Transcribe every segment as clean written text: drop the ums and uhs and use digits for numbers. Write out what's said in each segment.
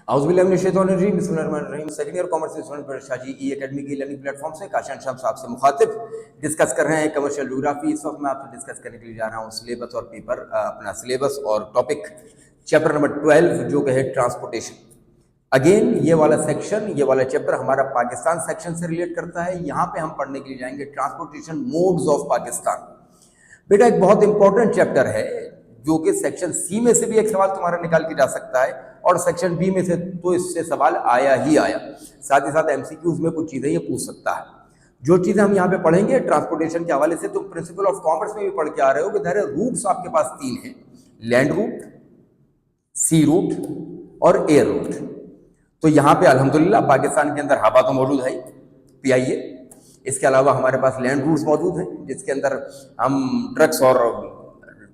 औज़ुबिल्लाहि second year commerce student प्रशाह जी ई academy की learning platform से काशियान शाम साहब से मुखातिब डिस्कस कर रहे हैं कमर्शियल ज्योग्राफी। इस वक्त मैं आपसे डिस्कस करने के लिए जा रहा हूँ सिलेबस और पेपर अपना सिलेबस और टॉपिक चैप्टर नंबर 12 जो कि है ट्रांसपोर्टेशन। अगेन ये वाला सेक्शन, ये वाला चैप्टर हमारा पाकिस्तान सेक्शन से रिलेट करता है। यहाँ पे हम पढ़ने के लिए जाएंगे ट्रांसपोर्टेशन मोड्स ऑफ पाकिस्तान। बेटा एक बहुत इंपॉर्टेंट चैप्टर है जो कि सेक्शन सी में से भी एक सवाल तुम्हारा निकाल के जा सकता है और सेक्शन बी में से तो इससे सवाल आया ही आया। साथ ही साथ एमसीक्यूज में कुछ चीजें ये पूछ सकता है। जो चीजें हम यहाँ पे पढ़ेंगे ट्रांसपोर्टेशन के हवाले से, तुम प्रिंसिपल ऑफ कॉमर्स में भी पढ़ के आ रहे हो कि देयर रूट्स आपके पास तीन हैं, लैंड रूट, सी रूट और एयर रूट। तो यहाँ पे अल्हम्दुलिल्लाह पाकिस्तान के अंदर हवा तो मौजूद है, पीआईए। इसके अलावा हमारे पास लैंड रूट्स मौजूद हैं जिसके अंदर हम ट्रक्स और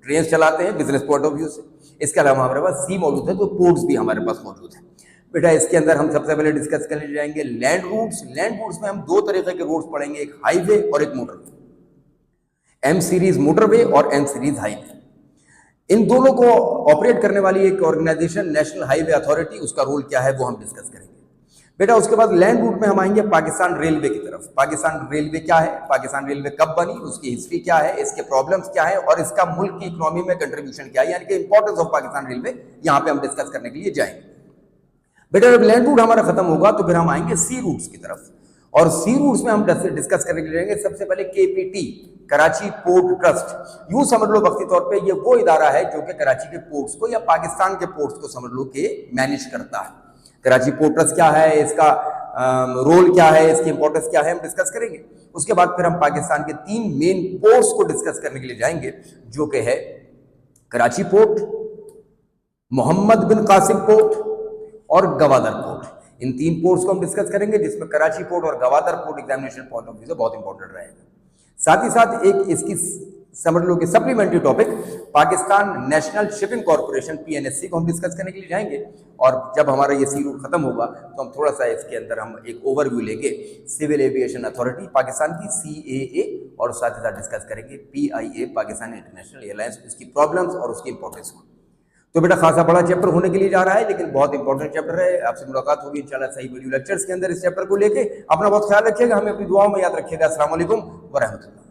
ट्रेन चलाते हैं बिजनेस पॉइंट ऑफ व्यू से। इसके अलावा हमारे पास सी मौजूद है, तो पोर्ट्स भी हमारे पास मौजूद है। बेटा इसके अंदर हम सबसे पहले डिस्कस करने जाएंगे लैंड रूट्स। लैंड रूट्स में हम दो तरीके के रूट्स पढ़ेंगे, एक हाईवे और एक मोटरवे। एम सीरीज मोटरवे और एम सीरीज हाईवे, इन दोनों को ऑपरेट करने वाली एक ऑर्गेनाइजेशन नेशनल हाईवे अथॉरिटी, उसका रोल क्या है वो हम डिस्कस करेंगे। बेटा उसके बाद लैंड रूट में हम आएंगे पाकिस्तान रेलवे की तरफ। पाकिस्तान रेलवे क्या है, पाकिस्तान रेलवे कब बनी, उसकी हिस्ट्री क्या है, इसके प्रॉब्लम्स क्या है और इसका मुल्क की इकोनॉमी में कंट्रीब्यूशन क्या है, यानी कि इंपॉर्टेंस ऑफ पाकिस्तान रेलवे, यहाँ पे हम डिस्कस करने के लिए जाएंगे। बेटा जब लैंड रूट हमारा खत्म होगा तो फिर हम आएंगे सी रूट्स की तरफ, और सी रूट्स में हम डिस्कस करने के लिए जाएंगे सबसे पहले केपीटी, कराची पोर्ट ट्रस्ट। यूं समझ लो वक्ती तौर पे ये वो इदारा है जो कि कराची के पोर्ट्स को या पाकिस्तान के पोर्ट्स को समझ लो कि मैनेज करता है। कराची पोर्ट ट्रस्ट क्या है, इसका रोल क्या है, इसकी इंपॉर्टेंस क्या है, हम डिस्कस करेंगे। उसके बाद फिर हम पाकिस्तान के तीन मेन पोर्ट्स को डिस्कस करने के लिए जाएंगे जो कि है कराची पोर्ट, मोहम्मद बिन कासिम पोर्ट और गवादर पोर्ट। इन तीन पोर्ट्स को हम डिस्कस करेंगे जिसमें कराची पोर्ट और Gwadar port examination point of view से बहुत इंपॉर्टेंट रहेगा। साथ ही साथ एक इसकी समझ लो कि supplementary topic Pakistan National Shipping Corporation PNSC को हम डिस्कस करने के लिए जाएंगे। और जब हमारा ये सी रूट खत्म होगा तो हम थोड़ा सा इसके अंदर हम एक ओवरव्यू लेंगे सिविल एविएशन अथॉरिटी पाकिस्तान की, सीएए, और साथ ही साथ डिस्कस करेंगे पीआईए पाकिस्तान इंटरनेशनल एयरलाइंस, उसकी प्रॉब्लम्स और उसकी इंपॉर्टेंस को। तो बेटा खासा बड़ा चैप्टर होने के लिए जा रहा है लेकिन बहुत इंपॉर्टेंट चैप्टर है। आपसे मुलाकात होगी इंशाल्लाह सही वीडियो लेक्चर्स के अंदर इस चैप्टर को लेके। अपना बहुत ख्याल रखिएगा, हमें अपनी दुआओं में याद रखिएगा। अस्सलाम वालेकुम व रहमतुल्लाह।